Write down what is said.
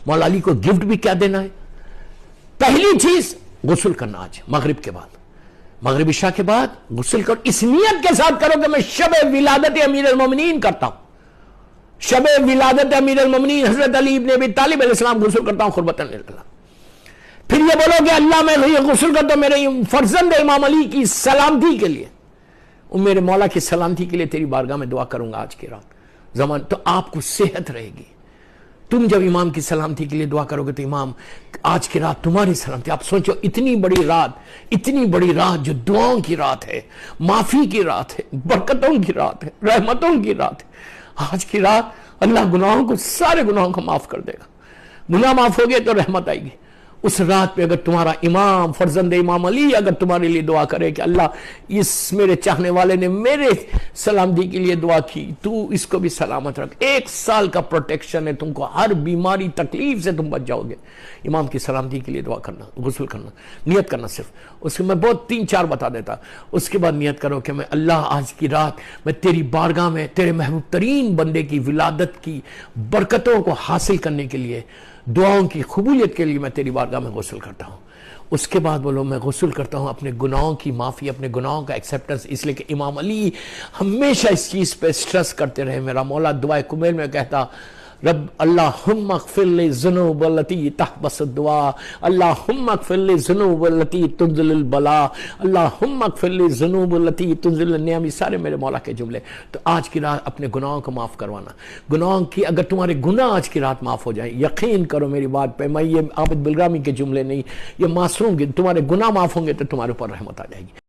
مولا علی کو گفٹ بھی کیا دینا ہے؟ پہلی چیز غسل کرنا آج مغرب کے بعد، مغرب عشاء کے بعد غسل کرو، اس نیت کے ساتھ کرو کہ میں شب ولادت امیر المومنین کرتا ہوں، شب ولادت امیر المومنین حضرت علی ابن ابی طالب علیہ السلام غسل کرتا ہوں قربتاً للہ۔ پھر یہ بولو کہ اللہ میں یہ غسل کرتا ہوں میرے فرزند امام علی کی سلامتی کے لیے، میرے مولا کی سلامتی کے لیے تیری بارگاہ میں دعا کروں گا آج کی رات زمان، تو آپ کو صحت رہے گی۔ تم جب امام کی سلامتی کے لیے دعا کرو گے تو امام آج کی رات تمہاری سلامتی۔ آپ سوچو اتنی بڑی رات جو دعاؤں کی رات ہے، معافی کی رات ہے، برکتوں کی رات ہے، رحمتوں کی رات ہے، آج کی رات اللہ گناہوں کو، سارے گناہوں کو معاف کر دے گا۔ گناہ معاف ہو گئے تو رحمت آئے گی۔ اس رات پہ اگر تمہارا امام فرزند امام علی اگر تمہارے لیے دعا کرے کہ اللہ اس میرے چاہنے والے نے میرے سلامتی کے لیے دعا کی، تو اس کو بھی سلامت رکھ، 1 سال کا پروٹیکشن ہے، تم کو ہر بیماری تکلیف سے تم بچ جاؤ گے۔ امام کی سلامتی کے لیے دعا کرنا، غسل کرنا، نیت کرنا صرف، اس کے میں بہت 3-4 بتا دیتا۔ اس کے بعد نیت کرو کہ میں اللہ آج کی رات میں تیری بارگاہ میں تیرے محبوب ترین بندے کی ولادت کی برکتوں کو حاصل کرنے کے لیے، دعاؤں کی قبولیت کے لیے میں تیری بارگاہ میں غسل کرتا ہوں۔ اس کے بعد بولو میں غسل کرتا ہوں اپنے گناہوں کی معافی، اپنے گناہوں کا ایکسیپٹنس، اس لیے کہ امام علی ہمیشہ اس چیز پہ سٹریس کرتے رہے۔ میرا مولا دعائے کمیل میں کہتا رب اللہم اغفر لی ذنوب التی تحبس الدعاء، اللہم اغفر لی ذنوب التی تنزل البلاء، اللہم اغفر لی ذنوب التی تنزل النعم، سارے میرے مولا کے جملے۔ تو آج کی رات اپنے گناہوں کو معاف کروانا، گناہوں کی اگر تمہارے گناہ آج کی رات معاف ہو جائیں، یقین کرو میری بات پہ، میں یہ عابد بلرامی کے جملے نہیں، یہ معصوم کے تمہارے گناہ معاف ہوں گے تو تمہارے اوپر رحمت آ جائے گی۔